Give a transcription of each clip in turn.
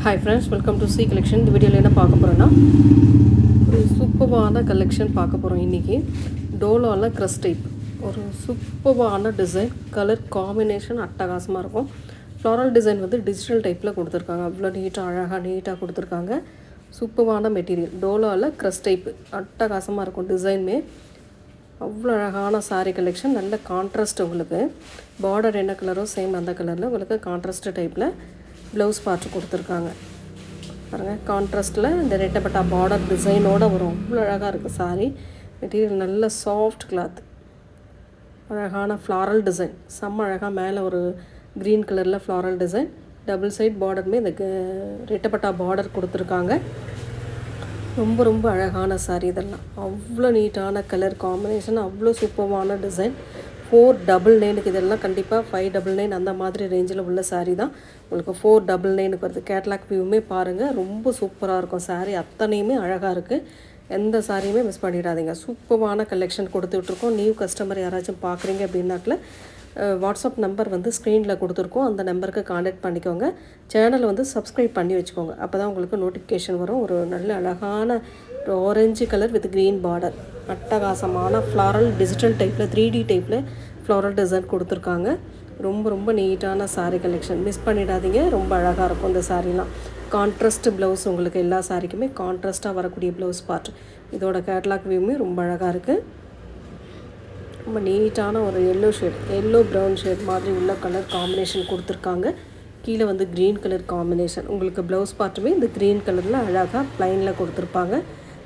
Hi friends, welcome to C collection. இந்த வீடியோல என்ன பார்க்க போறோம்னா ஒரு சூப்பரான கலெக்ஷன் பார்க்க போறோம் இன்னைக்கு. டோலோல கிரஸ் டைப் ஒரு சூப்பரான டிசைன், கலர் காம்பினேஷன் அட்டகாசமா இருக்கும். ஃப்ளோரல் டிசைன் வந்து டிஜிட்டல் டைப்ல கொடுத்திருக்காங்க. அவ்வளோ நீட்டா கொடுத்திருக்காங்க. சூப்பரான மெட்டீரியல். டோலோல கிரஸ் டைப் அட்டகாசமா இருக்கும் டிசைன்மே. அவ்வளோ அழகான சாரீ கலெக்ஷன். நல்ல கான்ட்ராஸ்ட் உங்களுக்கு. பார்டர் என்ன கலரோ சேம் அந்த கலரில் உங்களுக்கு கான்ட்ராஸ்ட் டைப்பில் ப்ளவுஸ் பார்த்து கொடுத்துருக்காங்க பாருங்கள். கான்ட்ராஸ்ட்டில் இந்த ரெட்டப்பட்டா பார்டர் டிசைனோடு வரும். அவ்வளோ அழகாக இருக்குது சாரீ. மெட்டீரியல் நல்ல சாஃப்ட் கிளாத், அழகான ஃப்ளாரல் டிசைன், செம்ம அழகாக மேலே ஒரு க்ரீன் கலரில் ஃப்ளாரல் டிசைன், டபுள் சைட் பார்டருமே இந்த ரெட்டப்பட்டா பார்டர் கொடுத்துருக்காங்க. ரொம்ப ரொம்ப அழகான சாரீ இதெல்லாம். அவ்வளோ நீட்டான கலர் காம்பினேஷன், அவ்வளோ சூப்பரான டிசைன். 499க்கு இதெல்லாம் கண்டிப்பாக 599 அந்த மாதிரி ரேஞ்சில் உள்ள சாரீ தான். உங்களுக்கு 499க்கு வருது. கேட்லாக் வியூவுமே பாருங்கள், ரொம்ப சூப்பராக இருக்கும் சாரீ. அத்தனையுமே அழகாக இருக்குது. எந்த சாரியுமே மிஸ் பண்ணிடாதீங்க. சூப்பரான கலெக்ஷன் கொடுத்துட்ருக்கோம். நியூ கஸ்டமர் யாராச்சும் பார்க்குறீங்க அப்படின்னாக்கில் வாட்ஸ்அப் நம்பர் வந்து ஸ்க்ரீனில் கொடுத்துருக்கோம். அந்த நம்பருக்கு காண்டாக்ட் பண்ணிக்கோங்க. சேனலை வந்து சப்ஸ்கிரைப் பண்ணி வச்சுக்கோங்க. அப்போ தான் உங்களுக்கு நோட்டிஃபிகேஷன் வரும். ஒரு நல்ல அழகான ஒரு orange colour with green border, அட்டகாசமான ஃப்ளாரல் டிஜிட்டல் டைப்பில் 3D டைப்பில் ஃப்ளாரல் டிசைன் கொடுத்துருக்காங்க. ரொம்ப ரொம்ப நீட்டான சாரீ கலெக்ஷன். மிஸ் பண்ணிடாதீங்க. ரொம்ப அழகாக இருக்கும் இந்த சாரீலாம். கான்ட்ராஸ்ட் ப்ளவுஸ் உங்களுக்கு எல்லா சாரிக்குமே கான்ட்ராஸ்ட்டாக வரக்கூடிய ப்ளவுஸ் பார்ட். இதோட கேட்லாக் வியூமே ரொம்ப அழகாக இருக்குது. ரொம்ப நீட்டான ஒரு yellow shade, yellow brown shade மாதிரி உள்ள கலர் காம்பினேஷன் கொடுத்துருக்காங்க. கீழே வந்து க்ரீன் கலர் காம்பினேஷன். உங்களுக்கு ப்ளவுஸ் பார்ட்டுமே இந்த க்ரீன் கலரில் அழகாக ப்ளைனில் கொடுத்துருப்பாங்க.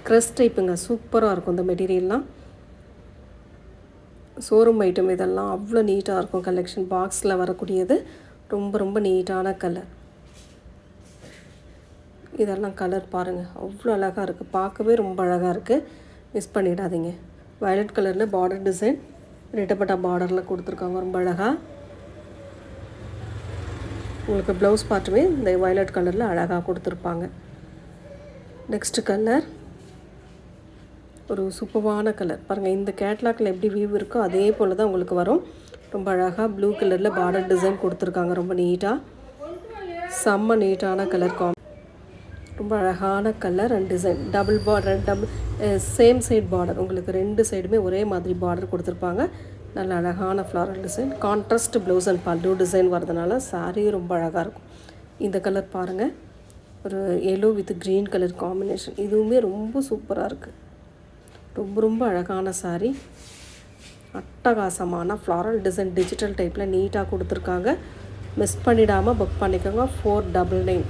க்ரஸ் டைப்புங்க. சூப்பராக இருக்கும் இந்த மெட்டீரியல்லாம். ஷோரூம் ஐட்டம் இதெல்லாம் அவ்வளோ நீட்டாக இருக்கும். கலெக்ஷன் பாக்ஸில் வரக்கூடியது. ரொம்ப ரொம்ப நீட்டான கலர். இதெல்லாம் கலர் பாருங்கள், அவ்வளோ அழகாக இருக்குது. பார்க்கவே ரொம்ப அழகாக இருக்குது. மிஸ் பண்ணிடாதீங்க. வயலட் கலரில் பார்டர் டிசைன், ரெட்டப்பட்டா பார்டரில் கொடுத்துருக்காங்க. ரொம்ப அழகாக உங்களுக்கு ப்ளவுஸ் பார்ட்டுமே இந்த வயலட் கலரில் அழகாக கொடுத்துருப்பாங்க. நெக்ஸ்ட்டு கலர் ஒரு சூப்பரான கலர் பாருங்கள். இந்த கேட்லாக்கில் எப்படி வியூ இருக்கோ அதே போல் தான் உங்களுக்கு வரும். ரொம்ப அழகாக ப்ளூ கலரில் பார்டர் டிசைன் கொடுத்துருக்காங்க. ரொம்ப நீட்டாக, செம்ம நீட்டான கலர் ரொம்ப அழகான colour and design. Same side border. உங்களுக்கு ரெண்டு சைடுமே ஒரே மாதிரி பார்டர் கொடுத்துருப்பாங்க. நல்ல அழகான floral design. Contrast blouse and பல்லு டிசைன் வரதுனால சாரீ ரொம்ப அழகாக இருக்கும். இந்த கலர் பாருங்கள், ஒரு yellow with green colour combination. இதுவுமே ரொம்ப சூப்பராக இருக்குது. ரொம்ப ரொம்ப அழகான சாரீ. அட்டகாசமான ஃப்ளாரல் டிசைன் டிஜிட்டல் டைப்பில் நீட்டாக கொடுத்துருக்காங்க. மிஸ் பண்ணிடாமல் புக் பண்ணிக்கோங்க. 499.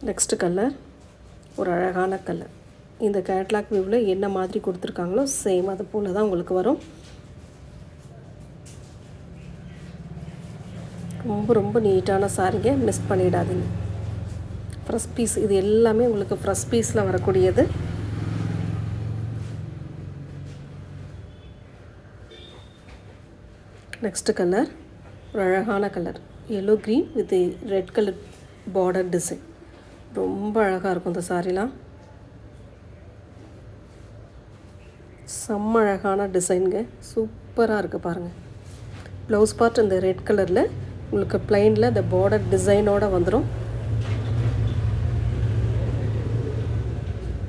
நெக்ஸ்ட்டு கலர் ஒரு அழகான கலர். இந்த கேட்லாக் வியூவில் என்ன மாதிரி கொடுத்துருக்காங்களோ சேம் அது போல் தான் உங்களுக்கு வரும். ரொம்ப ரொம்ப நீட்டான சாரீங்க. மிஸ் பண்ணிடாதீங்க. Fresh piece. இது எல்லாமே உங்களுக்கு ஃப்ரெஷ் பீஸில் வரக்கூடியது. நெக்ஸ்ட்டு கலர் ஒரு அழகான colour, yellow green with red colour border design. ரொம்ப அழகாக இருக்கும் இந்த சாரீலாம். செம்ம அழகான டிசைனுங்க. சூப்பராக இருக்குது பாருங்கள். ப்ளவுஸ் பார்ட் இந்த ரெட் கலரில் உங்களுக்கு ப்ளைனில் இந்த பார்டர் டிசைனோடு வந்துடும்.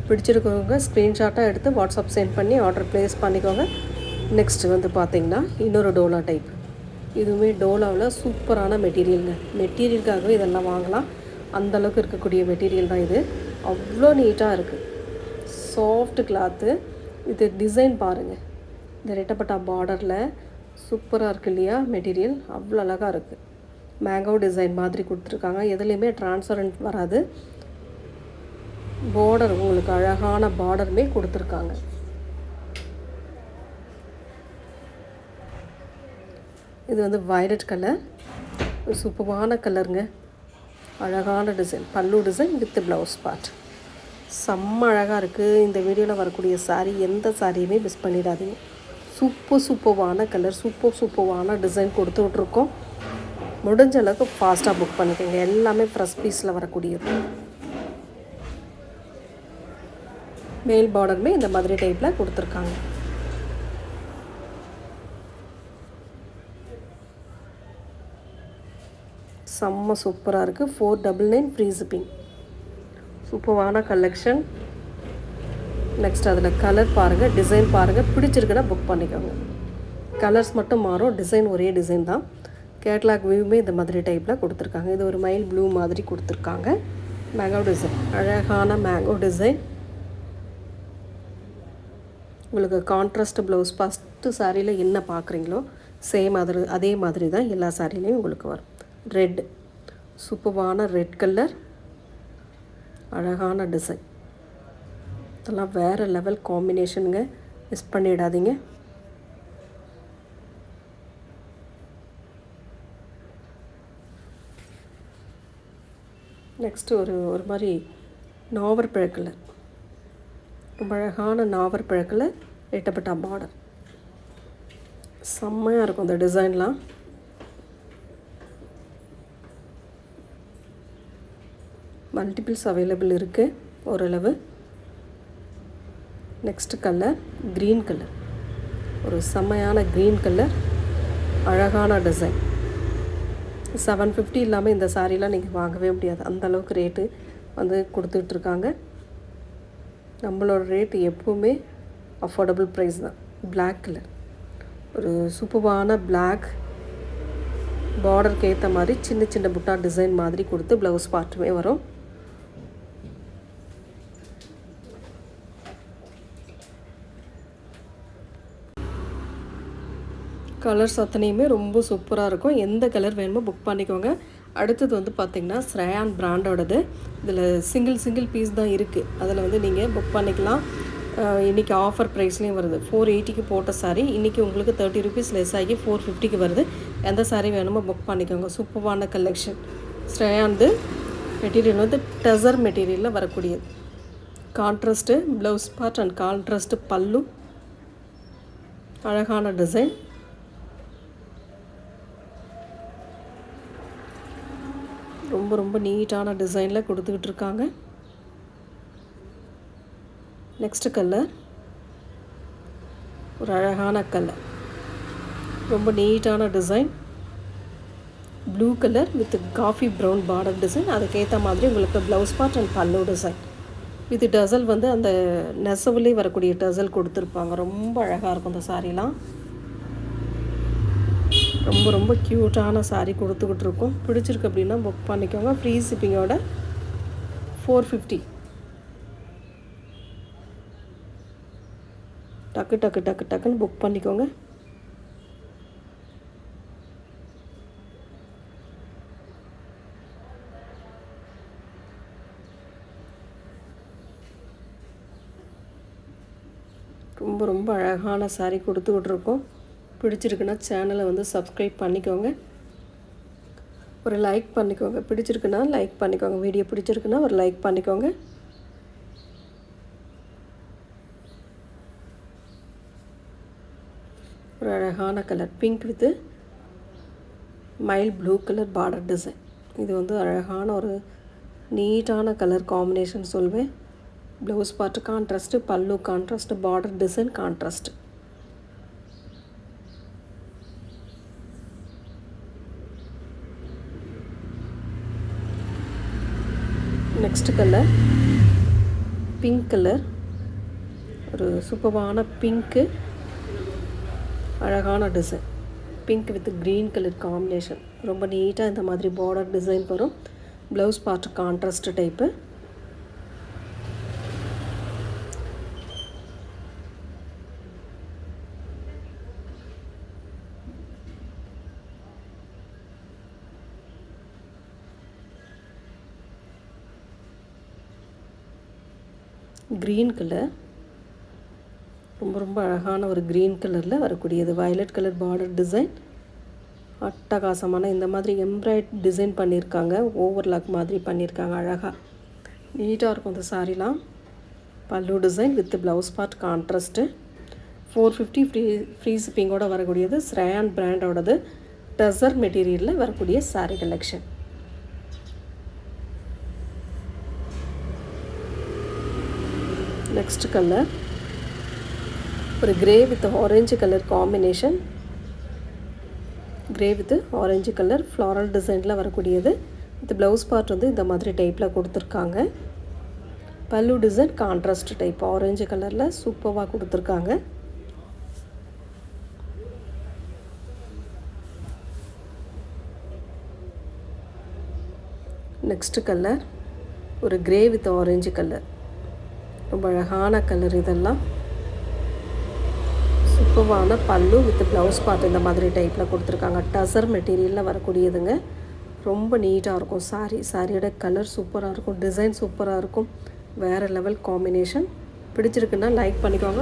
பிடிச்சிருக்கவங்க ஸ்க்ரீன்ஷாட்டாக எடுத்து வாட்ஸ்அப் சென்ட் பண்ணி ஆர்டர் ப்ளேஸ் பண்ணிக்கோங்க. நெக்ஸ்ட்டு வந்து பார்த்திங்கன்னா இன்னொரு டோலா டைப். இதுவுமே டோலாவில் சூப்பரான மெட்டீரியலுங்க. மெட்டீரியலுக்காகவே இதெல்லாம் வாங்கலாம். அந்தளவுக்கு இருக்கக்கூடிய மெட்டீரியல் தான் இது. அவ்வளோ நீட்டாக இருக்குது. Soft cloth. இது டிசைன் பாருங்கள். இந்த ரெட்டப்பட்டா பார்டரில் சூப்பராக இருக்குது இல்லையா மெட்டீரியல். அவ்வளோ அழகாக இருக்குது. மேங்கோ டிசைன் மாதிரி கொடுத்துருக்காங்க. எதுலேயுமே ட்ரான்ஸ்பரண்ட் வராது. பார்டர் உங்களுக்கு அழகான பார்டருமே கொடுத்துருக்காங்க. இது வந்து வயலட் கலர். ஒரு சூப்பரான கலருங்க. அழகான டிசைன், பல்லு டிசைன் வித் ப்ளவுஸ் பார்ட். செம்ம அழகாக இருக்குது. இந்த வீடியோவில் வரக்கூடிய சாரீ எந்த சாரியுமே மிஸ் பண்ணிடாதீங்க. சூப்பரான கலர், சூப்பரான டிசைன் கொடுத்து விட்ருக்கோம். முடிஞ்ச அளவுக்கு ஃபாஸ்ட்டாக புக் பண்ணிக்கோங்க. எல்லாமே ஃப்ரெஷ் பீஸில் வரக்கூடியது. மேல் பார்டருமே இந்த மாதிரி டைப்பில் கொடுத்துருக்காங்க. செம்ம சூப்பராக இருக்குது. 499 ஃப்ரீ ஷிப்பிங். சூப்பரான கலெக்ஷன். நெக்ஸ்ட் அதில் கலர் பாருங்கள், டிசைன் பாருங்கள். பிடிச்சிருக்குன்னா புக் பண்ணிக்கோங்க. கலர்ஸ் மட்டும் மாறும், டிசைன் ஒரே டிசைன் தான். கேட்லாக் வியூமே இந்த மாதிரி டைப்பில் கொடுத்துருக்காங்க. இது ஒரு மைல் ப்ளூ மாதிரி கொடுத்துருக்காங்க. மேங்கோ டிசைன், அழகான மேங்கோ டிசைன். உங்களுக்கு கான்ட்ராஸ்ட் ப்ளவுஸ் ஃபஸ்ட்டு சாரியில் என்ன பார்க்குறீங்களோ சேம் அதே மாதிரி தான் எல்லா சாரிலையும் உங்களுக்கு வரும். ரெட், சூப்பரான ரெட் கலர், அழகான டிசைன். இதெல்லாம் வேறு லெவல் காம்பினேஷனுங்க, மிஸ் பண்ணிடாதீங்க. நெக்ஸ்ட்டு ஒரு மாதிரி நாவற்பழ கலர், ரொம்ப அழகான நாவற்பழ கலர், எட்டப்பட்டா பார்டர். செம்மையாக இருக்கும் இந்த டிசைன்லாம். மல்டிபிள்ஸ் அவைலபிள் இருக்குது ஓரளவு. நெக்ஸ்ட்டு கலர் க்ரீன் கலர், ஒரு செம்மையான க்ரீன் கலர், அழகான டிசைன். 750 இல்லாமல் இந்த சாரீலாம் நீங்கள் வாங்கவே முடியாது. அந்தளவுக்கு ரேட்டு வந்து கொடுத்துட்ருக்காங்க. நம்மளோட ரேட்டு எப்போவுமே அஃபோர்டபுள் ப்ரைஸ் தான். பிளாக் கலர், ஒரு சூப்பரான பிளாக் பார்டருக்கு ஏற்ற மாதிரி சின்ன சின்ன புட்டா டிசைன் மாதிரி கொடுத்து ப்ளவுஸ் பார்ட்டுமே வரும். கலர்ஸ் அத்தனையுமே ரொம்ப சூப்பராக இருக்கும். எந்த கலர் வேணுமோ புக் பண்ணிக்கோங்க. அடுத்தது வந்து பார்த்திங்கன்னா ஸ்ரேயான் பிராண்டோடது. இதில் சிங்கிள் பீஸ் தான் இருக்குது. அதில் வந்து நீங்கள் புக் பண்ணிக்கலாம். இன்றைக்கி ஆஃபர் ப்ரைஸ்லேயும் வருது. 480க்கு போட்ட சாரீ இன்றைக்கி உங்களுக்கு 30 ரூபீஸ் லெஸ் ஆகி 450க்கு வருது. எந்த சாரீ வேணுமோ புக் பண்ணிக்கோங்க. சூப்பரான கலெக்ஷன். ஸ்ரேயான்து மெட்டீரியல் வந்து டசர் மெட்டீரியலில் வரக்கூடியது. Contrast blouse part and contrast பல்லு, அழகான டிசைன். ரொம்ப ரொம்ப நீட்டான டிசைனில் கொடுத்துக்கிட்டு இருக்காங்க. நெக்ஸ்ட் கலர் ஒரு அழகான கலர், ரொம்ப நீட்டான design. Blue colour with coffee brown border design. அதுக்கேற்ற மாதிரி உங்களுக்கு ப்ளவுஸ் பார்ட் அண்ட் பல்லு டிசைன் வித் டசல் வந்து அந்த நெசவுலேயே வரக்கூடிய டசல் கொடுத்துருப்பாங்க. ரொம்ப அழகாக இருக்கும் இந்த சாரீலாம். ரொம்ப ரொம்ப க்யூட்டான சாரீ கொடுத்துக்கிட்டு இருக்கோம். பிடிச்சிருக்கு அப்படின்னா புக் பண்ணிக்கோங்க. ஃப்ரீ ஷிப்பிங்கோட 450. டக்குன்னு புக் பண்ணிக்கோங்க. ரொம்ப ரொம்ப அழகான சாரீ கொடுத்துக்கிட்டு இருக்கோம். பிடிச்சிருக்குன்னா சேனலை வந்து சப்ஸ்கிரைப் பண்ணிக்கோங்க. ஒரு லைக் பண்ணிக்கோங்க. பிடிச்சிருக்குன்னா லைக் பண்ணிக்கோங்க. வீடியோ பிடிச்சிருக்குன்னா ஒரு லைக் பண்ணிக்கோங்க. ஒரு அழகான colour pink with mile blue colour border design. இது வந்து அழகான ஒரு நீட்டான கலர் காம்பினேஷன் சொல்வேன். ப்ளவுஸ் பார்ட்டு கான்ட்ராஸ்ட்டு, பல்லு contrast, border design contrast. Next colour pink colour, ஒரு சூப்பரான பிங்க்கு, அழகான design. Pink with green colour combination. ரொம்ப நீட்டாக இந்த மாதிரி பார்டர் டிசைன் வரும். Blouse part contrast type. Green colour, ரொம்ப ரொம்ப அழகான ஒரு க்ரீன் கலரில் வரக்கூடியது. Violet colour border design. அட்டகாசமான இந்த மாதிரி எம்ப்ராய்ட் டிசைன் பண்ணியிருக்காங்க. ஓவர்லாக் மாதிரி பண்ணியிருக்காங்க. அழகாக நீட்டாக இருக்கும் இந்த சாரீலாம். பல்லு design with blouse part contrast. 450 free ஷிப்பிங்கோடு வரக்கூடியது. ஸ்ரேயான் பிராண்டோடது. டசர் மெட்டீரியலில் வரக்கூடிய சாரீ கலெக்ஷன். நெக்ஸ்ட் கலர் ஒரு grey with orange colour combination. Grey grey with orange colour floral டிசைனில் வரக்கூடியது. இது ப்ளவுஸ் பார்ட் வந்து இந்த மாதிரி டைப்பில் கொடுத்துருக்காங்க. பல்லு டிசைன் கான்ட்ராஸ்ட் டைப் ஆரஞ்சு கலரில் சூப்பராக கொடுத்துருக்காங்க. நெக்ஸ்ட் கலர் ஒரு கிரே வித் ஆரஞ்சு கலர், ரொம்ப அழகான கலர். இதெல்லாம் சூப்பரான பல்லு வித் ப்ளவுஸ் பார்ட் இந்த மாதிரி டைப்பில் கொடுத்துருக்காங்க. டசர் மெட்டீரியலில் வரக்கூடியதுங்க. ரொம்ப நீட்டாக இருக்கும் சாரியோட கலர் சூப்பராக இருக்கும், டிசைன் சூப்பராக இருக்கும். வேறு லெவல் காம்பினேஷன். பிடிச்சிருக்குன்னா லைக் பண்ணிக்கோங்க.